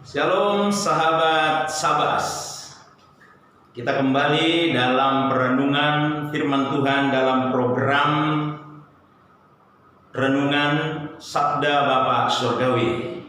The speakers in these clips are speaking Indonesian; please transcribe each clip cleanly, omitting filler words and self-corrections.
Shalom sahabat Sabas. Kita kembali dalam perenungan firman Tuhan dalam program Renungan Sabda Bapa Surgawi.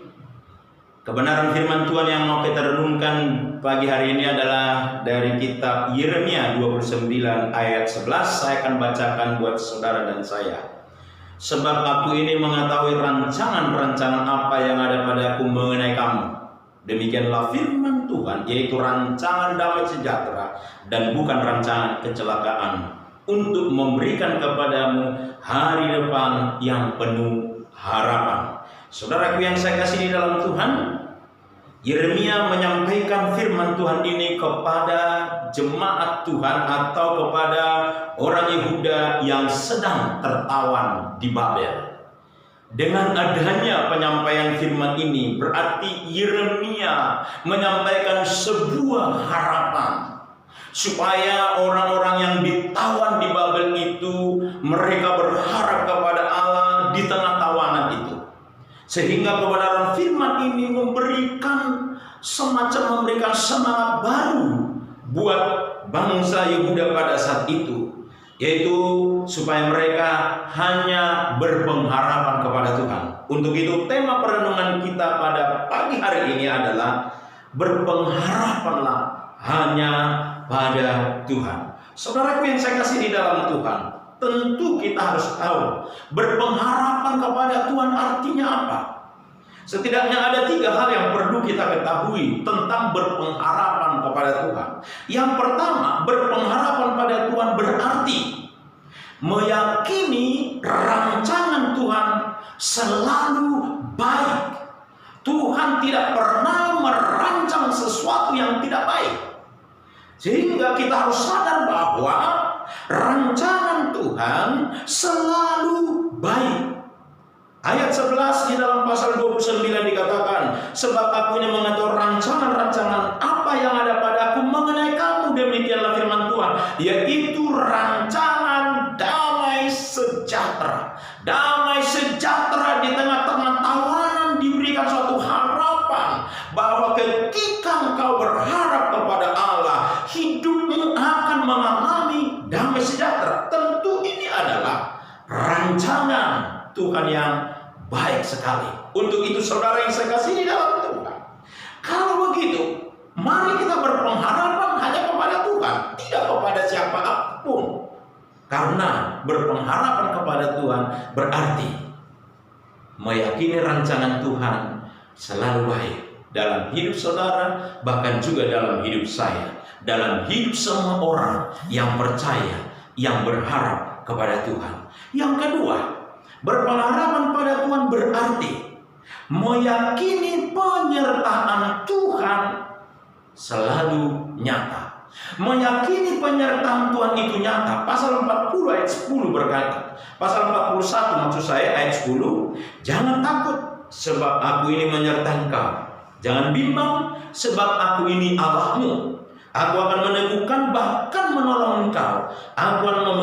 Kebenaran firman Tuhan yang mau kita renungkan pagi hari ini adalah dari kitab Yeremia 29 ayat 11. Saya akan bacakan buat saudara dan saya. Sebab aku ini mengetahui rancangan-rancangan apa yang ada padaku mengenai kamu. Demikianlah firman Tuhan, yaitu rancangan damai sejahtera dan bukan rancangan kecelakaan, untuk memberikan kepadamu hari depan yang penuh harapan. Saudaraku yang saya kasih di dalam Tuhan, Yeremia menyampaikan firman Tuhan ini kepada jemaat Tuhan atau kepada orang Yehuda yang sedang tertawan di Babel. Dengan adanya penyampaian firman ini, berarti Yeremia menyampaikan sebuah harapan supaya orang-orang yang ditawan di Babel itu, mereka berharap kepada Allah di tengah tawanan itu. Sehingga kebenaran firman ini memberikan semangat baru buat bangsa Yehuda pada saat itu, yaitu supaya mereka hanya berpengharapan kepada Tuhan. Untuk itu tema perenungan kita pada pagi hari ini adalah berpengharapanlah hanya pada Tuhan. Saudaraku yang saya kasih di dalam Tuhan, tentu kita harus tahu berpengharapan kepada Tuhan artinya apa. Setidaknya ada 3 hal yang perlu kita ketahui tentang berpengharapan kepada Tuhan. Yang pertama, berpengharapan pada Tuhan berarti meyakini rancangan Tuhan selalu baik. Tuhan tidak pernah merancang sesuatu yang tidak baik. Sehingga kita harus sadar bahwa rancangan Tuhan selalu baik. Ayat 11 di dalam pasal 29 dikatakan, sebab aku ini mengetahui rancangan-rancangan apa yang ada padaku mengenai kamu. Demikianlah firman Tuhan, yaitu rancangan damai sejahtera. Damai sejahtera di tengah-tengah tawanan diberikan suatu harapan bahwa ketika engkau berharap kepada Allah, hidupmu akan mengalami damai sejahtera. Tentu ini adalah rancangan Tuhan yang baik sekali. Untuk itu saudara yang saya kasih di dalam Tuhan, kalau begitu, mari kita berpengharapan hanya kepada Tuhan, tidak kepada siapapun. Karena berpengharapan kepada Tuhan berarti meyakini rancangan Tuhan selalu baik dalam hidup saudara, bahkan juga dalam hidup saya, dalam hidup semua orang yang percaya, yang berharap kepada Tuhan. Yang kedua, berpengharapan pada Tuhan berarti meyakini penyertaan Tuhan selalu nyata. Meyakini penyertaan Tuhan itu nyata. Pasal 40 ayat 10 berkata, pasal 41 maksud saya ayat 10, jangan takut sebab aku ini menyertai engkau. Jangan bimbang sebab aku ini Allahmu. Aku akan meneguhkan bahkan menolong engkau. Aku akan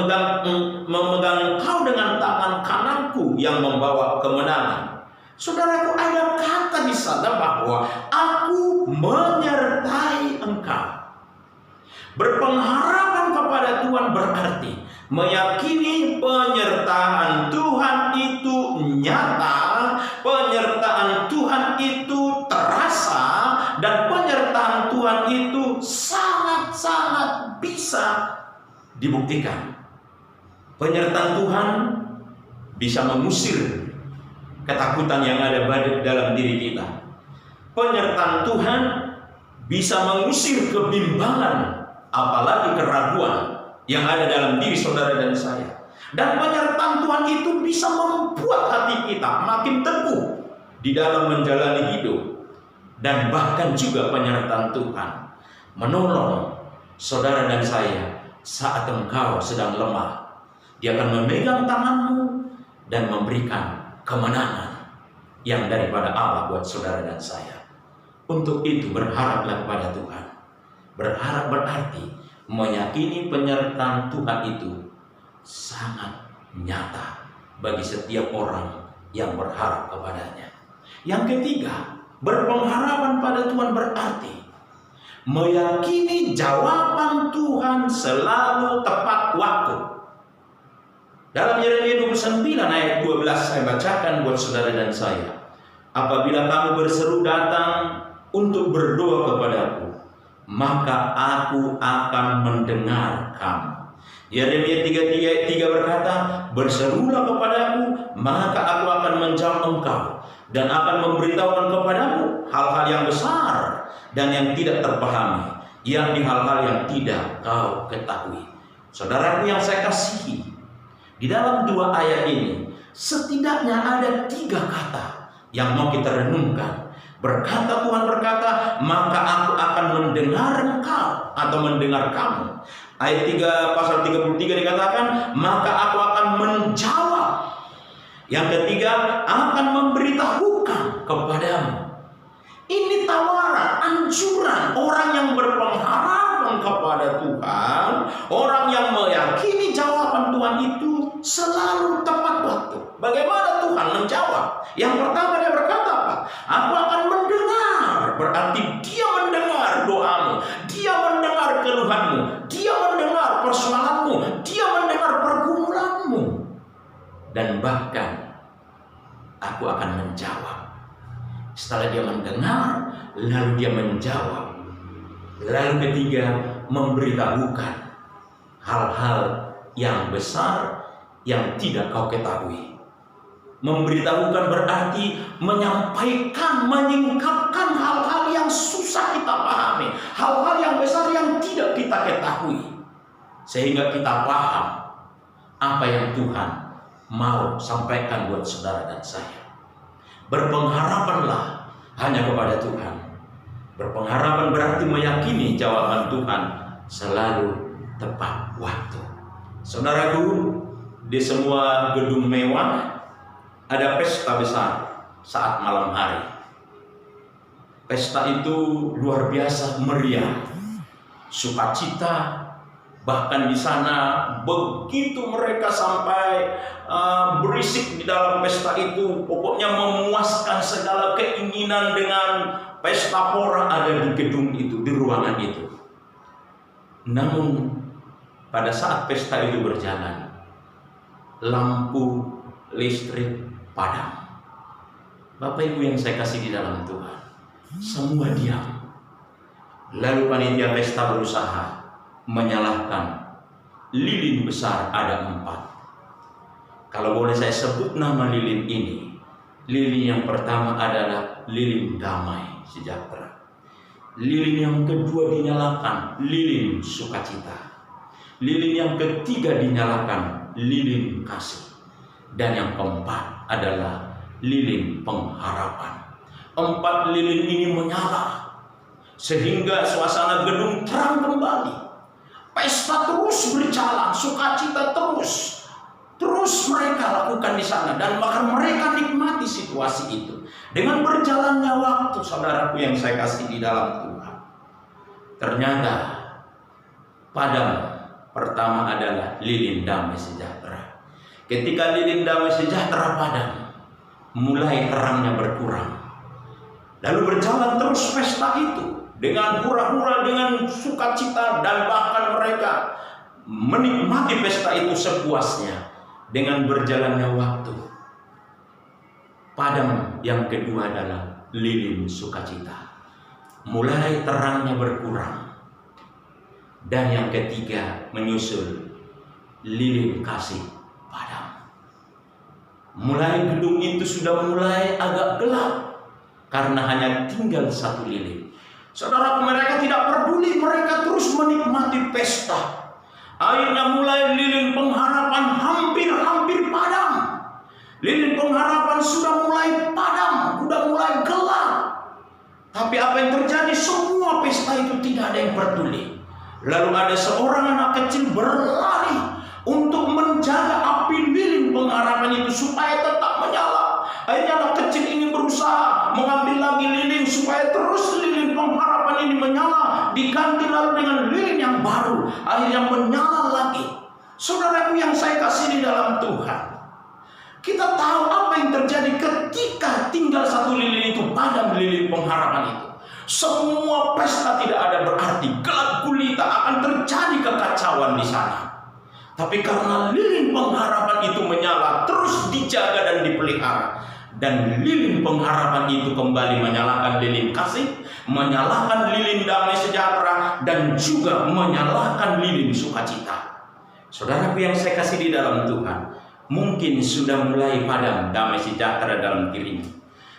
memegang engkau dengan tangan kananku yang membawa kemenangan. Saudaraku, ada kata di sana bahwa aku menyertai engkau. Berpengharapan kepada Tuhan berarti meyakini penyertaan Tuhan itu nyata, penyertaan Tuhan itu terasa, dan penyertaan Tuhan itu sangat-sangat bisa dibuktikan. Penyertaan Tuhan bisa mengusir ketakutan yang ada dalam diri kita. Penyertaan Tuhan bisa mengusir kebimbangan, apalagi keraguan yang ada dalam diri saudara dan saya. Dan penyertaan Tuhan itu bisa membuat hati kita makin teguh di dalam menjalani hidup. Dan bahkan juga penyertaan Tuhan menolong saudara dan saya saat engkau sedang lemah. Dia akan memegang tanganmu dan memberikan kemenangan yang daripada Allah buat saudara dan saya. Untuk itu berharaplah kepada Tuhan. Berharap berarti meyakini penyertaan Tuhan itu sangat nyata bagi setiap orang yang berharap kepadanya. Yang ketiga, berpengharapan pada Tuhan berarti meyakini jawaban Tuhan selalu tepat waktu. Dalam Yeremia 29 ayat 12 saya bacakan buat saudara dan saya. Apabila kamu berseru datang untuk berdoa kepadaku, maka aku akan mendengar kamu. Yeremia 3 berkata, berserulah kepadaku, maka aku akan menjawab engkau dan akan memberitahukan kepadamu hal-hal yang besar dan yang tidak terpahami, yakni hal-hal yang tidak kau ketahui. Saudaraku yang saya kasihi, di dalam 2 ayat ini setidaknya ada 3 kata yang mau kita renungkan. Tuhan berkata, maka aku akan mendengar engkau atau mendengar kamu. Ayat 3 pasal 33 dikatakan, maka aku akan menjawab. Yang ketiga, akan memberitahukan kepadamu. Ini tawaran, anjuran orang yang berpengharapan kepada Tuhan, orang yang meyakini jawaban Tuhan itu selalu tepat waktu. Bagaimana Tuhan menjawab? Yang pertama dia berkata apa? Aku akan mendengar. Berarti dia mendengar doamu, dia mendengar keluhanmu, dia mendengar persoalanmu, dia mendengar pergumulanmu. Dan bahkan aku akan menjawab. Setelah dia mendengar, lalu dia menjawab. Lalu ketiga, memberitahukan hal-hal yang besar yang tidak kau ketahui. Memberitahukan berarti menyampaikan, menyingkapkan hal-hal yang susah kita pahami, hal-hal yang besar yang tidak kita ketahui, sehingga kita paham apa yang Tuhan mau sampaikan buat saudara dan saya. Berpengharapanlah hanya kepada Tuhan. Berpengharapan berarti meyakini jawaban Tuhan selalu tepat waktu. Saudaraku, di semua gedung mewah ada pesta besar saat malam hari. Pesta itu luar biasa meriah, sukacita. Bahkan di sana begitu mereka sampai berisik di dalam pesta itu, pokoknya memuaskan segala keinginan dengan pesta pora ada di gedung itu, di ruangan itu. Namun pada saat pesta itu berjalan, lampu listrik padam. Bapak Ibu yang saya kasih di dalam Tuhan, semua diam. Lalu panitia pesta berusaha menyalakan lilin besar, ada 4. Kalau boleh saya sebut nama lilin ini. Lilin yang pertama adalah lilin damai sejahtera. Lilin yang kedua dinyalakan lilin sukacita. Lilin yang ketiga dinyalakan lilin kasih. Dan yang keempat adalah lilin pengharapan. 4 lilin ini menyala sehingga suasana gedung terang kembali. Pesta terus berjalan, sukacita terus mereka lakukan di sana, dan bahkan mereka nikmati situasi itu. Dengan berjalannya waktu, saudaraku yang saya kasih di dalam Tuhan, ternyata padam pertama adalah lilin damai sejahtera. Ketika lilin damai sejahtera padam, mulai terangnya berkurang. Lalu berjalan terus pesta itu dengan hura-hura, dengan sukacita, dan bahkan mereka menikmati pesta itu sepuasnya. Dengan berjalannya waktu, padam yang kedua adalah lilin sukacita, mulai terangnya berkurang. Dan yang ketiga menyusul lilin kasih padam. Mulai gedung itu sudah mulai agak gelap karena hanya tinggal 1 lilin. Saudara, mereka tidak peduli, mereka terus menikmati pesta. Akhirnya mulai lilin pengharapan hampir padam. Lilin pengharapan sudah mulai padam, sudah mulai gelap. Tapi apa yang terjadi? Semua pesta itu tidak ada yang peduli. Lalu ada seorang anak kecil berlari untuk menjaga api lilin pengharapan itu supaya tetap menyala. Akhirnya anak kecil ini berusaha mengambil lagi lilin supaya terus lilin pengharapan ini menyala, diganti lalu dengan lilin yang baru, akhirnya menyala lagi. Saudaraku yang saya kasih di dalam Tuhan, kita tahu apa yang terjadi ketika tinggal satu lilin itu padam, lilin pengharapan itu. Semua pesta tidak ada berarti, gelap gulita, akan terjadi kekacauan di sana. Tapi karena lilin pengharapan itu menyala, terus dijaga dan dipelihara, dan lilin pengharapan itu kembali menyalakan lilin kasih, menyalakan lilin damai sejahtera, dan juga menyalakan lilin sukacita. Saudaraku yang saya kasih di dalam Tuhan, mungkin sudah mulai padam damai sejahtera dalam dirimu,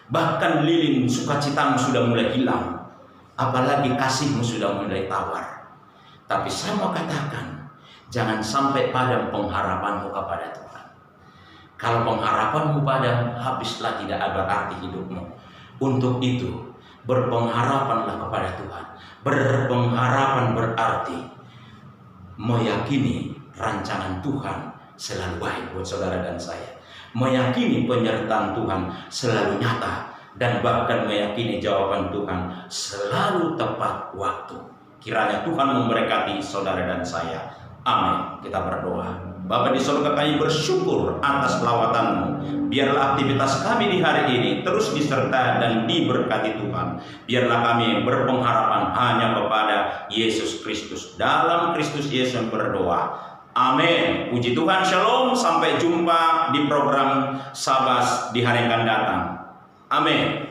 bahkan lilin sukacitamu sudah mulai hilang, apalagi kasihmu sudah mulai tawar. Tapi saya mau katakan, jangan sampai padam pengharapanmu kepada Tuhan. Kalau pengharapanmu padam, habislah tidak ada arti hidupmu. Untuk itu, berpengharapanlah kepada Tuhan. Berpengharapan berarti meyakini rancangan Tuhan selalu baik buat saudara dan saya. Meyakini penyertaan Tuhan selalu nyata, dan bahkan meyakini jawaban Tuhan selalu tepat waktu. Kiranya Tuhan memberkati saudara dan saya. Amin. Kita berdoa. Bapa di surga, kami bersyukur atas lawatan-Mu. Biarlah aktivitas kami di hari ini terus disertai dan diberkati Tuhan. Biarlah kami berpengharapan hanya kepada Yesus Kristus. Dalam Kristus Yesus berdoa. Amin. Puji Tuhan. Shalom. Sampai jumpa di program Sabas di hari yang akan datang. Amin.